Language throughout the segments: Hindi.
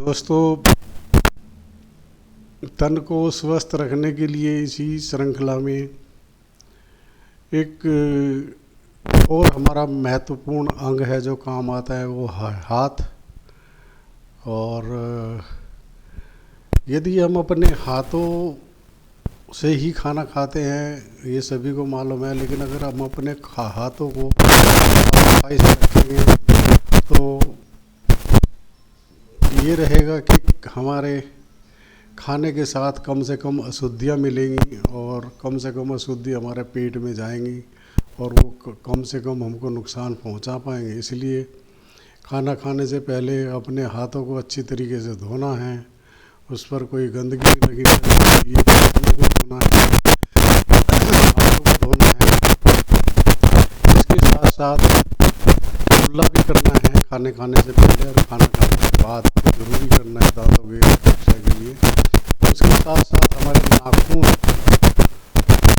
दोस्तों, तन को स्वस्थ रखने के लिए इसी श्रृंखला में एक और हमारा महत्वपूर्ण अंग है जो काम आता है, वो हाथ। और यदि हम अपने हाथों से ही खाना खाते हैं, ये सभी को मालूम है, लेकिन अगर हम अपने हाथों को सफाई से रखेंगे तो ये रहेगा कि हमारे खाने के साथ कम से कम अशुद्धियाँ मिलेंगी और कम से कम अशुद्धि हमारे पेट में जाएंगी और वो कम से कम हमको नुकसान पहुंचा पाएंगे। इसलिए खाना खाने से पहले अपने हाथों को अच्छी तरीके से धोना है, उस पर कोई गंदगी लगी नहीं चाहिए, हाथों को धोना है, हाथों को धोना है। इसके साथ साथ कुल्ला भी करना है खाने खाने से पहले और खाना खाने के बाद जरूरी करना है दांतों की रक्षा के लिए। उसके साथ साथ हमारे नाखून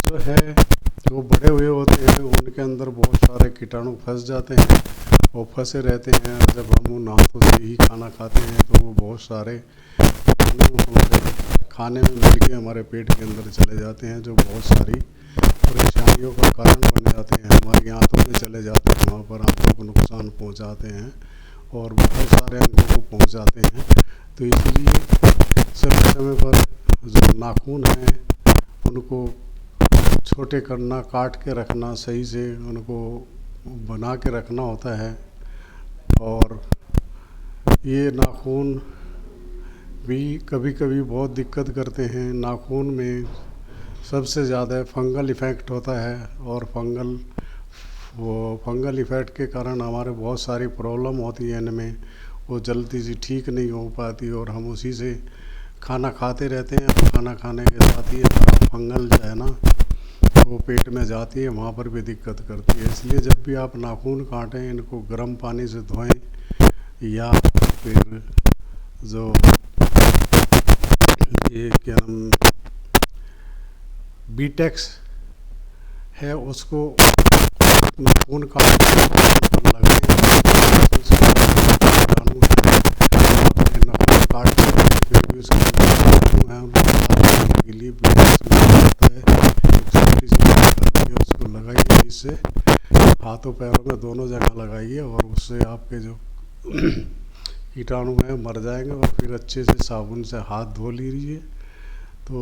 जो है वो बड़े हुए होते हैं, उनके अंदर बहुत सारे कीटाणु फंस जाते हैं और फंसे रहते हैं। जब हम उन हाथों से ही खाना खाते हैं तो वो बहुत सारे कीटाणु हमारे खाने में मिल के हमारे पेट के अंदर चले जाते हैं, जो बहुत सारी परेशानियों का कारण बन जाते हैं। हमारी आंतों में चले जाते हैं, वहाँ पर आंतों को नुकसान पहुँचाते हैं और बहुत सारे अंगों को पहुँचाते हैं। तो इसलिए समय समय पर जो नाखून हैं उनको छोटे करना, काट के रखना, सही से उनको बना के रखना होता है। और ये नाखून भी कभी कभी बहुत दिक्कत करते हैं। नाखून में सबसे ज़्यादा फंगल इफ़ेक्ट होता है और फंगल इफ़ेक्ट के कारण हमारे बहुत सारी प्रॉब्लम होती है इनमें, वो जल्दी से ठीक नहीं हो पाती और हम उसी से खाना खाते रहते हैं और खाना खाने के साथ ही हमारा फंगल जो है ना वो पेट में जाती है, वहाँ पर भी दिक्कत करती है। इसलिए जब भी आप नाखून काटें इनको गर्म पानी से धोएं या फिर जो ये क्या नाम बीटेक्स है उसको नाखून काट पर लगाएं। नाखून काट फिर भी उसके के लिए छोटी सी है उसको लगाइए, इससे हाथों पैरों में दोनों जगह लगाइए और उससे आपके जो कीटाणु हैं मर जाएंगे। और फिर अच्छे से साबुन से हाथ धो लीजिए तो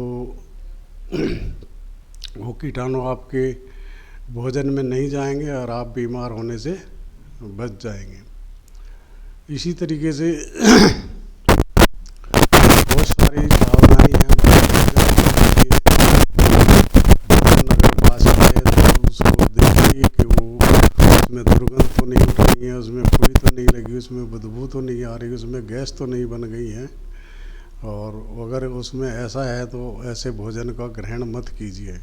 वो कीटाणु आपके भोजन में नहीं जाएंगे और आप बीमार होने से बच जाएंगे। इसी तरीके से बहुत सारी सावधानी है। अगर पास आए तो उसको देखिए कि वो उसमें दुर्गंध तो नहीं उठ रही है, उसमें फुई तो नहीं लगी, उसमें बदबू तो नहीं आ रही, उसमें गैस तो नहीं बन गई है। और अगर उसमें ऐसा है तो ऐसे भोजन का ग्रहण मत कीजिए,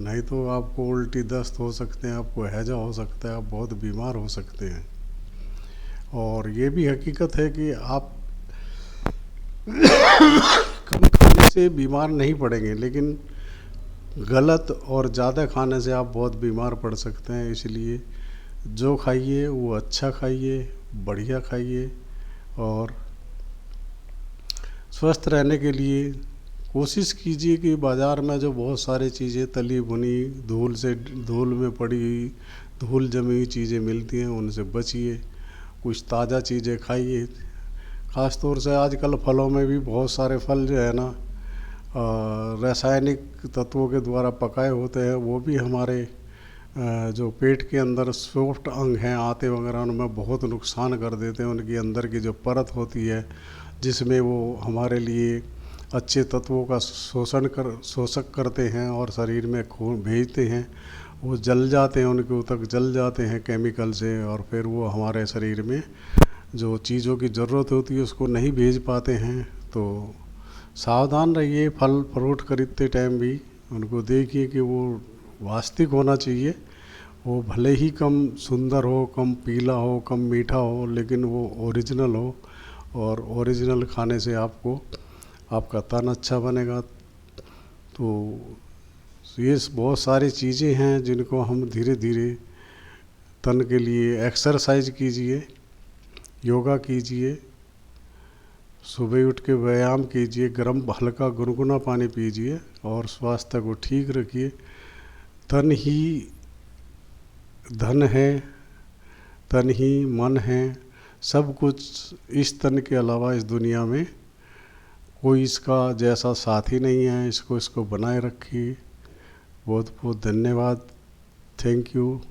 नहीं तो आपको उल्टी दस्त हो सकते हैं, आपको हैजा हो सकता है, आप बहुत बीमार हो सकते हैं। और ये भी हकीकत है कि आप कम खाने से बीमार नहीं पड़ेंगे, लेकिन गलत और ज़्यादा खाने से आप बहुत बीमार पड़ सकते हैं। इसलिए जो खाइए वो अच्छा खाइए, बढ़िया खाइए और स्वस्थ रहने के लिए कोशिश कीजिए कि बाज़ार में जो बहुत सारी चीज़ें तली भुनी धूल में पड़ी हुई धूल जमी हुई चीज़ें मिलती हैं उनसे बचिए, कुछ ताज़ा चीज़ें खाइए। ख़ास तौर से आजकल फलों में भी बहुत सारे फल जो है ना रासायनिक तत्वों के द्वारा पकाए होते हैं, वो भी हमारे जो पेट के अंदर सॉफ्ट अंग हैं, आंतें वगैरह, उनमें बहुत नुकसान कर देते हैं। उनकी अंदर की जो परत होती है जिसमें वो हमारे लिए अच्छे तत्वों का शोषक करते हैं और शरीर में खून भेजते हैं, वो जल जाते हैं, उनके ऊतक जल जाते हैं केमिकल से और फिर वो हमारे शरीर में जो चीज़ों की ज़रूरत होती है उसको नहीं भेज पाते हैं। तो सावधान रहिए। फल फ्रूट खरीदते टाइम भी उनको देखिए कि वो वास्तविक होना चाहिए, वो भले ही कम सुंदर हो, कम पीला हो, कम मीठा हो, लेकिन वो ओरिजिनल हो। और ओरिजिनल खाने से आपका तन अच्छा बनेगा। तो ये बहुत सारी चीज़ें हैं जिनको हम धीरे धीरे तन के लिए एक्सरसाइज कीजिए, योगा कीजिए सुबह उठ के व्यायाम कीजिए, गर्म हल्का गुनगुना पानी पीजिए और स्वास्थ्य को ठीक रखिए। तन ही धन है, तन ही मन है, सब कुछ इस तन के अलावा इस दुनिया में कोई इसका जैसा साथी नहीं है। इसको बनाए रखिए। बहुत बहुत धन्यवाद। Thank you.